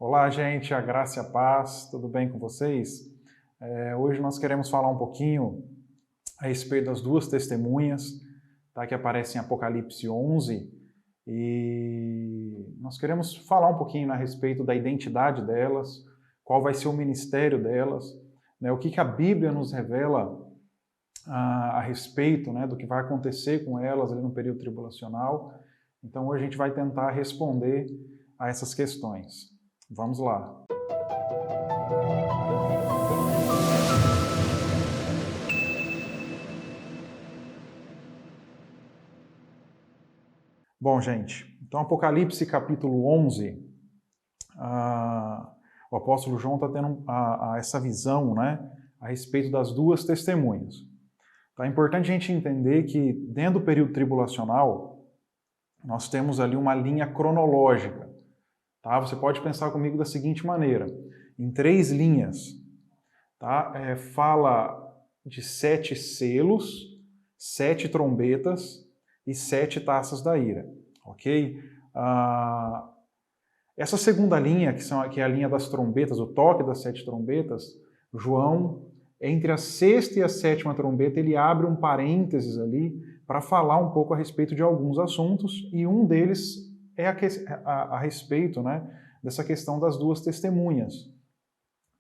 Olá, gente, a graça e a paz, tudo bem com vocês? Hoje nós queremos falar um pouquinho a respeito das duas testemunhas, tá, que aparecem em Apocalipse 11, e nós queremos falar um pouquinho a respeito da identidade delas, qual vai ser o ministério delas, né, o que a Bíblia nos revela a respeito, né, do que vai acontecer com elas ali no período tribulacional. Então hoje a gente vai tentar responder a essas questões. Vamos lá. Bom, gente, então Apocalipse capítulo 11, o apóstolo João está tendo essa visão, né, a respeito das duas testemunhas. Então é importante a gente entender que dentro do período tribulacional, nós temos ali uma linha cronológica. Tá? Você pode pensar comigo da seguinte maneira, em 3 linhas. Tá? Fala de 7 selos, 7 trombetas e 7 taças da ira. Ok? Essa segunda linha, que é a linha das trombetas, o toque das 7 trombetas, João, entre a 6ª e a 7ª trombeta, ele abre um parênteses ali para falar um pouco a respeito de alguns assuntos, e um deles é a respeito, né, dessa questão das duas testemunhas,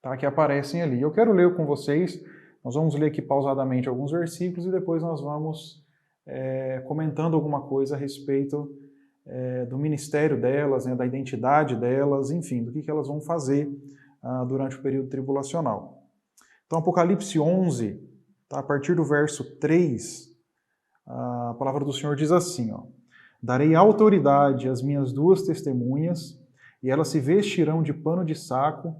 tá, que aparecem ali. Eu quero ler com vocês, nós vamos ler aqui pausadamente alguns versículos e depois nós vamos comentando alguma coisa a respeito do ministério delas, né, da identidade delas, enfim, do que elas vão fazer durante o período tribulacional. Então, Apocalipse 11, tá, a partir do verso 3, a palavra do Senhor diz assim, ó: darei autoridade às minhas duas testemunhas, e elas se vestirão de pano de saco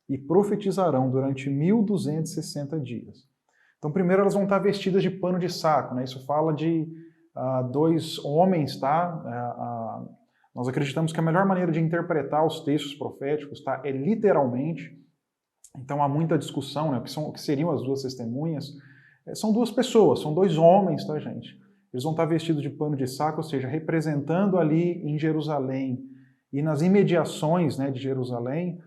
e profetizarão durante 1260 dias. Então, primeiro elas vão estar vestidas de pano de saco, né? Isso fala de 2 homens, tá? Nós acreditamos que a melhor maneira de interpretar os textos proféticos, tá, é literalmente. Então há muita discussão, né? O que seriam as duas testemunhas? São 2 pessoas, são 2 homens, tá, gente? Eles vão estar vestidos de pano de saco, ou seja, representando ali em Jerusalém e nas imediações, né, de Jerusalém,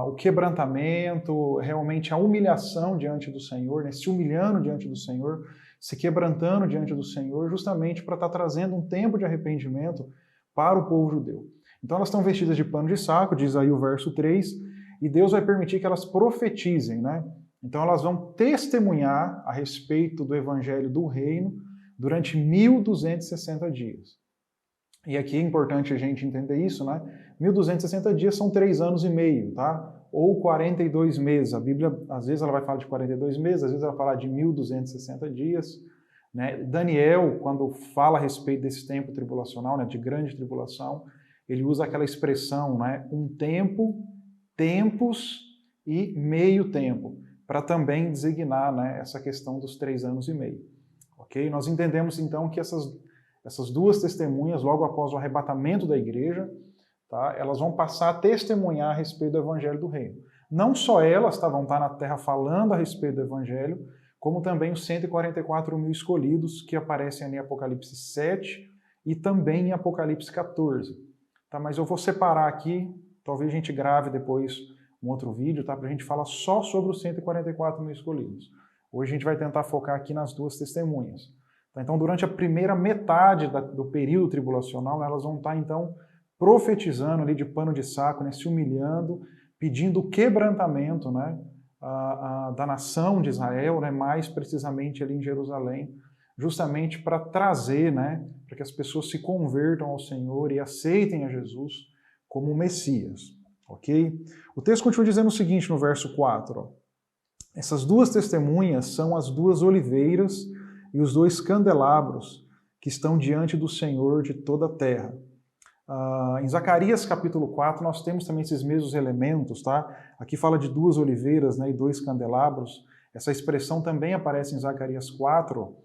o quebrantamento, realmente a humilhação diante do Senhor, né, se humilhando diante do Senhor, se quebrantando diante do Senhor, justamente para estar trazendo um tempo de arrependimento para o povo judeu. Então elas estão vestidas de pano de saco, diz aí o verso 3, e Deus vai permitir que elas profetizem, né? Então elas vão testemunhar a respeito do evangelho do reino durante 1260 dias. E aqui é importante a gente entender isso, né? 1260 dias são 3 anos e meio, tá? Ou 42 meses. A Bíblia, às vezes, ela vai falar de 42 meses, às vezes ela vai falar de 1260 dias. Né? Daniel, quando fala a respeito desse tempo tribulacional, né, de grande tribulação, ele usa aquela expressão, né, um tempo, tempos e meio tempo, para também designar, né, essa questão dos 3 anos e meio. Ok? Nós entendemos então que essas duas testemunhas, logo após o arrebatamento da igreja, tá, elas vão passar a testemunhar a respeito do evangelho do reino. Não só elas vão estar na terra falando a respeito do evangelho, como também os 144 mil escolhidos que aparecem ali em Apocalipse 7 e também em Apocalipse 14. Tá, mas eu vou separar aqui, talvez a gente grave depois um outro vídeo, tá, para a gente falar só sobre os 144 mil escolhidos. Hoje a gente vai tentar focar aqui nas duas testemunhas. Então, durante a primeira metade do período tribulacional, elas vão estar, então, profetizando ali de pano de saco, né, se humilhando, pedindo o quebrantamento, né, da nação de Israel, né, mais precisamente ali em Jerusalém, justamente para trazer, né, para que as pessoas se convertam ao Senhor e aceitem a Jesus como o Messias. Ok? O texto continua dizendo o seguinte no verso 4, ó: essas duas testemunhas são as 2 oliveiras e os 2 candelabros que estão diante do Senhor de toda a terra. Em Zacarias capítulo 4 nós temos também esses mesmos elementos, tá? Aqui fala de 2 oliveiras, né, e 2 candelabros. Essa expressão também aparece em Zacarias 4,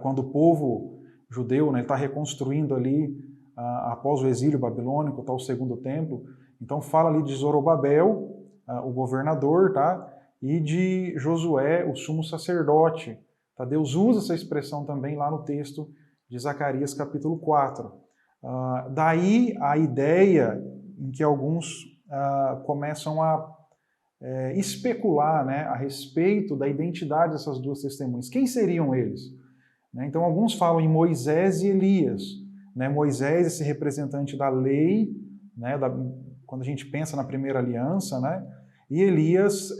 quando o povo judeu, né, está reconstruindo ali, após o exílio babilônico, tá, o segundo templo. Então fala ali de Zorobabel, o governador, tá? E de Josué, o sumo sacerdote. Tá? Deus usa essa expressão também lá no texto de Zacarias capítulo 4. Daí a ideia em que alguns começam a especular, né, a respeito da identidade dessas duas testemunhas. Quem seriam eles? Né, então, alguns falam em Moisés e Elias. Né, Moisés, esse representante da lei, né, quando a gente pensa na primeira aliança, né, e Elias,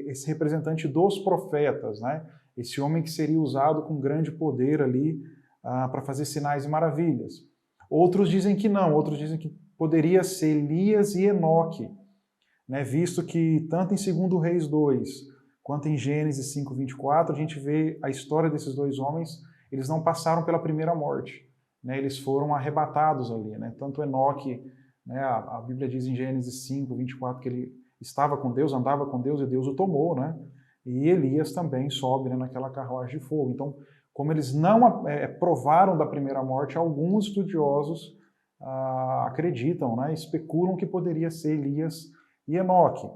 esse representante dos profetas, né, esse homem que seria usado com grande poder ali para fazer sinais e maravilhas. Outros dizem que não, outros dizem que poderia ser Elias e Enoque, né, visto que tanto em 2 Reis 2, quanto em Gênesis 5:24, a gente vê a história desses dois homens, eles não passaram pela primeira morte, né, eles foram arrebatados ali, né, tanto Enoque, né, a Bíblia diz em Gênesis 5:24 que ele estava com Deus, andava com Deus e Deus o tomou, né, e Elias também sobe, né, naquela carruagem de fogo. Então, como eles não provaram da primeira morte, alguns estudiosos acreditam, né, especulam que poderia ser Elias e Enoque.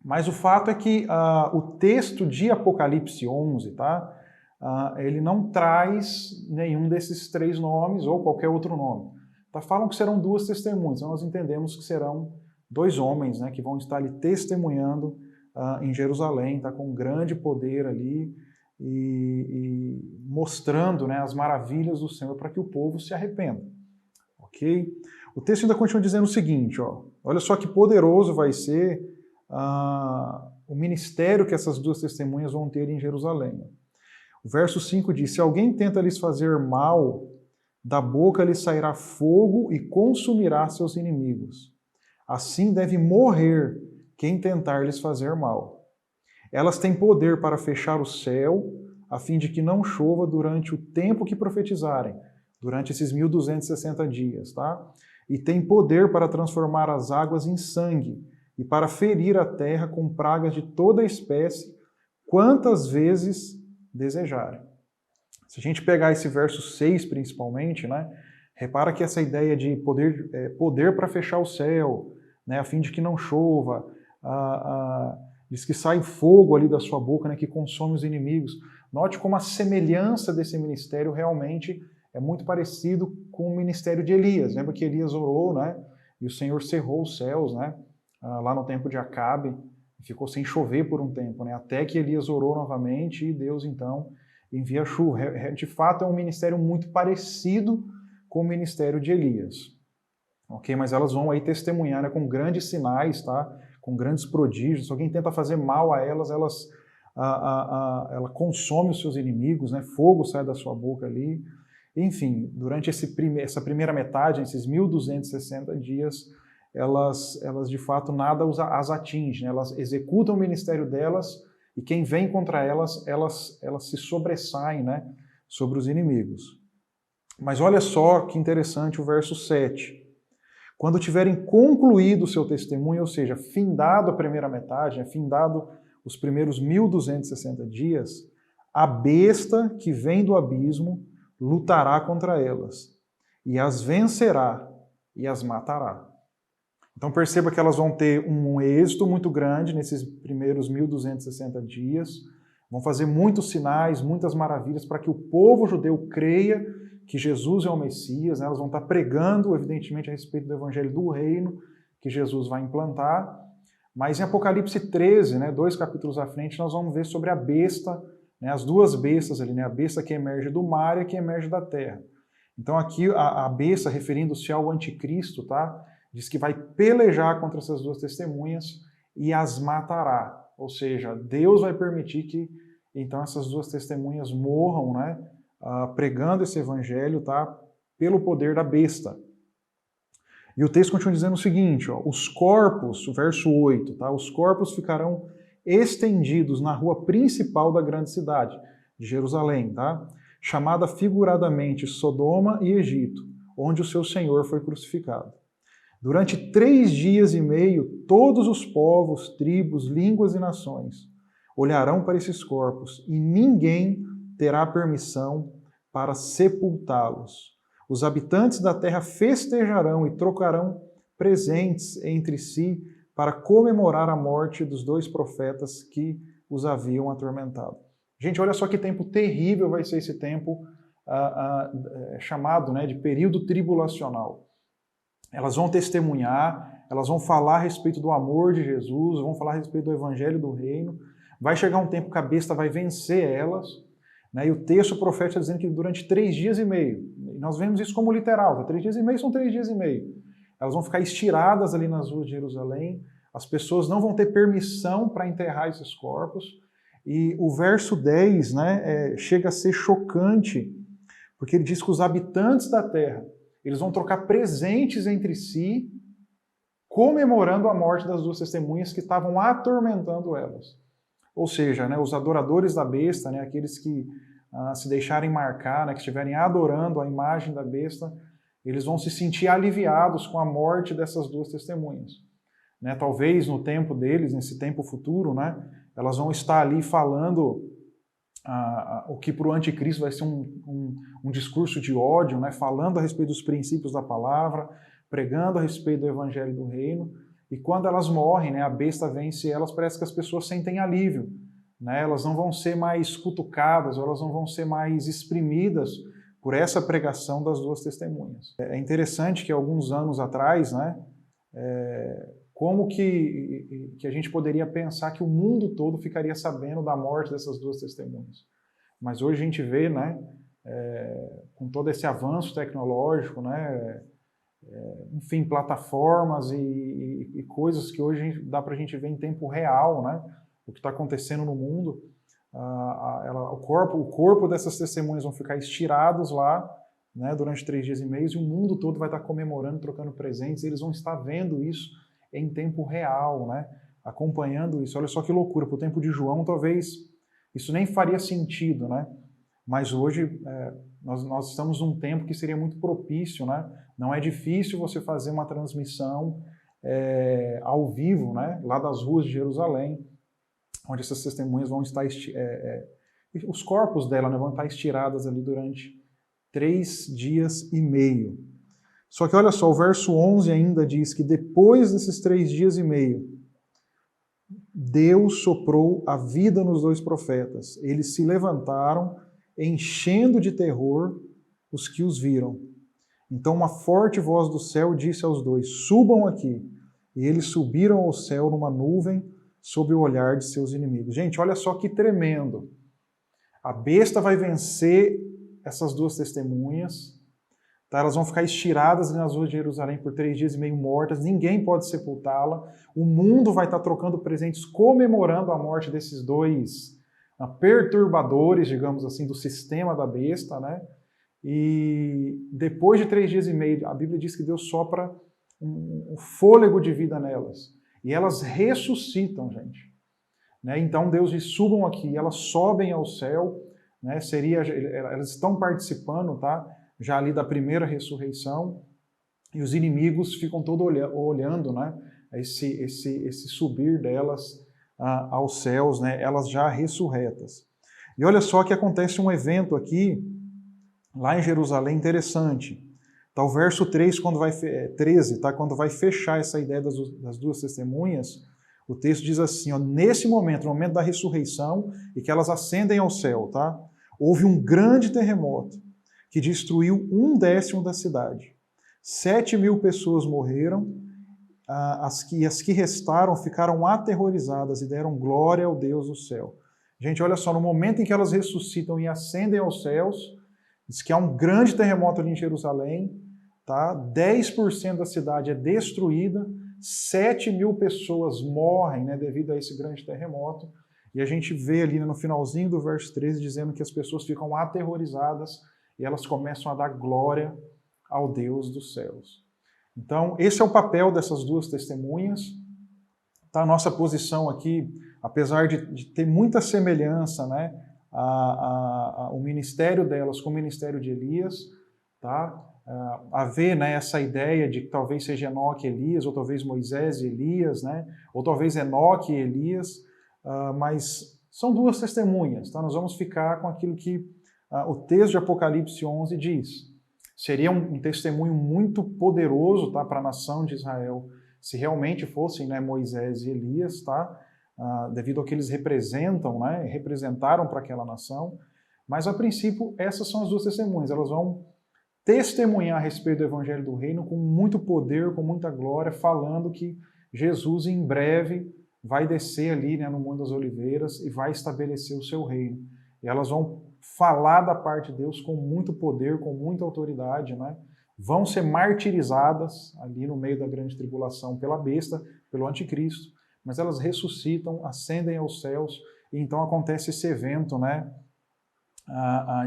Mas o fato é que o texto de Apocalipse 11, tá, ele não traz nenhum desses três nomes ou qualquer outro nome. Tá, falam que serão duas testemunhas, então nós entendemos que serão dois homens, né, que vão estar ali testemunhando em Jerusalém, tá, com grande poder ali e mostrando, né, as maravilhas do Senhor para que o povo se arrependa. Ok? O texto ainda continua dizendo o seguinte, ó, olha só que poderoso vai ser o ministério que essas duas testemunhas vão ter em Jerusalém. O verso 5 diz, se alguém tenta lhes fazer mal, da boca lhes sairá fogo e consumirá seus inimigos. Assim deve morrer quem tentar lhes fazer mal. Elas têm poder para fechar o céu, a fim de que não chova durante o tempo que profetizarem, durante esses 1260 dias, tá? E têm poder para transformar as águas em sangue, e para ferir a terra com pragas de toda espécie, quantas vezes desejarem. Se a gente pegar esse verso 6 principalmente, né, repara que essa ideia de poder para fechar o céu, né, a fim de que não chova, diz que sai fogo ali da sua boca, né, que consome os inimigos. Note como a semelhança desse ministério realmente é muito parecido com o ministério de Elias. Lembra que Elias orou, né, e o Senhor cerrou os céus, né, lá no tempo de Acabe, ficou sem chover por um tempo, né, até que Elias orou novamente e Deus então envia chuva. De fato é um ministério muito parecido com o ministério de Elias. Ok? Mas elas vão aí testemunhar, né, com grandes sinais, tá? Com grandes prodígios. Se alguém tenta fazer mal a elas, ela consome os seus inimigos, né? Fogo sai da sua boca ali. Enfim, durante essa primeira metade, esses 1260 dias, elas de fato nada as atinge, né? Elas executam o ministério delas e quem vem contra elas se sobressaem, né, sobre os inimigos. Mas olha só que interessante o verso 7. Quando tiverem concluído o seu testemunho, ou seja, findado a primeira metade, né, findado os primeiros 1260 dias, a besta que vem do abismo lutará contra elas, e as vencerá e as matará. Então perceba que elas vão ter um êxito muito grande nesses primeiros 1260 dias, vão fazer muitos sinais, muitas maravilhas para que o povo judeu creia que Jesus é o Messias, né? Elas vão estar pregando, evidentemente, a respeito do evangelho do reino que Jesus vai implantar, mas em Apocalipse 13, né, 2 capítulos à frente, nós vamos ver sobre a besta, né, as duas bestas ali, né, a besta que emerge do mar e a que emerge da terra. Então aqui a besta, referindo-se ao anticristo, tá? Diz que vai pelejar contra essas duas testemunhas e as matará. Ou seja, Deus vai permitir que então essas duas testemunhas morram, né, pregando esse evangelho, tá, pelo poder da besta. E o texto continua dizendo o seguinte, ó, os corpos, o verso 8, tá, os corpos ficarão estendidos na rua principal da grande cidade de Jerusalém, tá, chamada figuradamente Sodoma e Egito, onde o seu Senhor foi crucificado. Durante 3 dias e meio, todos os povos, tribos, línguas e nações olharão para esses corpos e ninguém terá permissão para sepultá-los. Os habitantes da terra festejarão e trocarão presentes entre si para comemorar a morte dos 2 profetas que os haviam atormentado. Gente, olha só que tempo terrível vai ser esse tempo chamado, né, de período tribulacional. Elas vão testemunhar, elas vão falar a respeito do amor de Jesus, vão falar a respeito do evangelho do reino. Vai chegar um tempo que a besta vai vencer elas, né? E o texto profético está dizendo que durante 3 dias e meio, nós vemos isso como literal, tá? 3 dias e meio são 3 dias e meio. Elas vão ficar estiradas ali nas ruas de Jerusalém, as pessoas não vão ter permissão para enterrar esses corpos, e o verso 10, né, chega a ser chocante, porque ele diz que os habitantes da terra, eles vão trocar presentes entre si, comemorando a morte das 2 testemunhas que estavam atormentando elas. Ou seja, né, os adoradores da besta, né, aqueles que se deixarem marcar, né, que estiverem adorando a imagem da besta, eles vão se sentir aliviados com a morte dessas 2 testemunhas. Né, talvez no tempo deles, nesse tempo futuro, né, elas vão estar ali falando o que para o anticristo vai ser um discurso de ódio, né, falando a respeito dos princípios da palavra, pregando a respeito do evangelho do reino, e quando elas morrem, né, a besta vence elas, parece que as pessoas sentem alívio, né, elas não vão ser mais cutucadas, elas não vão ser mais exprimidas por essa pregação das 2 testemunhas. É interessante que alguns anos atrás, né, como que a gente poderia pensar que o mundo todo ficaria sabendo da morte dessas 2 testemunhas. Mas hoje a gente vê, né, com todo esse avanço tecnológico, né, enfim, plataformas e coisas que hoje dá para a gente ver em tempo real, né, o que está acontecendo no mundo. O corpo dessas testemunhas vão ficar estirados lá, né, durante 3 dias e meio, e o mundo todo vai estar comemorando, trocando presentes, e eles vão estar vendo isso em tempo real, né, acompanhando isso. Olha só que loucura, para o tempo de João talvez isso nem faria sentido, né, mas hoje nós estamos num tempo que seria muito propício, né, não é difícil você fazer uma transmissão ao vivo, né, lá das ruas de Jerusalém, onde essas testemunhas vão estar, os corpos dela, né, vão estar estiradas ali durante 3 dias e meio. Só que olha só, o verso 11 ainda diz que depois desses 3 dias e meio, Deus soprou a vida nos 2 profetas. Eles se levantaram, enchendo de terror os que os viram. Então uma forte voz do céu disse aos 2, subam aqui. E eles subiram ao céu numa nuvem, sob o olhar de seus inimigos. Gente, olha só que tremendo. A besta vai vencer essas 2 testemunhas, tá? Elas vão ficar estiradas nas ruas de Jerusalém por 3 dias e meio mortas, ninguém pode sepultá-la, o mundo vai estar trocando presentes, comemorando a morte desses 2 perturbadores, digamos assim, do sistema da besta, né? E depois de 3 dias e meio, a Bíblia diz que Deus sopra um fôlego de vida nelas. E elas ressuscitam, gente. Né? Então Deus diz, subam aqui, elas sobem ao céu, né? Elas estão participando, tá? Já ali da primeira ressurreição, e os inimigos ficam todos olhando, né? esse subir delas aos céus, né? Elas já ressurretas. E olha só que acontece um evento aqui, lá em Jerusalém, interessante. Tá, o verso 3, 13, tá? Quando vai fechar essa ideia das 2 testemunhas, o texto diz assim, ó, nesse momento, no momento da ressurreição, e que elas ascendem ao céu, tá? Houve um grande terremoto que destruiu 1/10 da cidade. 7.000 pessoas morreram, as que restaram ficaram aterrorizadas e deram glória ao Deus do céu. Gente, olha só, no momento em que elas ressuscitam e ascendem aos céus, diz que há um grande terremoto ali em Jerusalém, tá? 10% da cidade é destruída, 7.000 pessoas morrem, né, devido a esse grande terremoto, e a gente vê ali, né, no finalzinho do verso 13 dizendo que as pessoas ficam aterrorizadas e elas começam a dar glória ao Deus dos céus. Então, esse é o papel dessas 2 testemunhas. Tá? A nossa posição aqui, apesar de ter muita semelhança, né, o ministério delas com o ministério de Elias, tá? Haver, né, essa ideia de que talvez seja Enoque e Elias, ou talvez Moisés e Elias, né, ou talvez Enoque e Elias, mas são 2 testemunhas. Tá? Nós vamos ficar com aquilo que o texto de Apocalipse 11 diz. Seria um testemunho muito poderoso, tá, para a nação de Israel, se realmente fossem, né, Moisés e Elias, tá? Devido ao que eles representam, né, representaram para aquela nação. Mas, a princípio, essas são as 2 testemunhas. Elas vão testemunhar a respeito do Evangelho do Reino com muito poder, com muita glória, falando que Jesus em breve vai descer ali, né, no Monte das Oliveiras e vai estabelecer o seu reino. E elas vão falar da parte de Deus com muito poder, com muita autoridade, né? Vão ser martirizadas ali no meio da grande tribulação pela besta, pelo anticristo, mas elas ressuscitam, ascendem aos céus, e então acontece esse evento, né,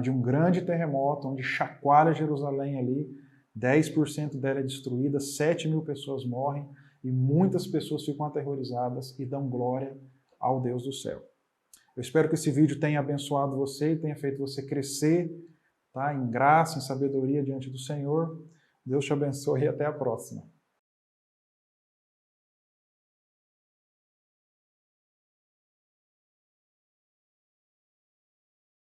de um grande terremoto, onde chacoalha Jerusalém ali, 10% dela é destruída, 7.000 pessoas morrem, e muitas pessoas ficam aterrorizadas e dão glória ao Deus do céu. Eu espero que esse vídeo tenha abençoado você e tenha feito você crescer, tá, em graça, em sabedoria diante do Senhor. Deus te abençoe e até a próxima.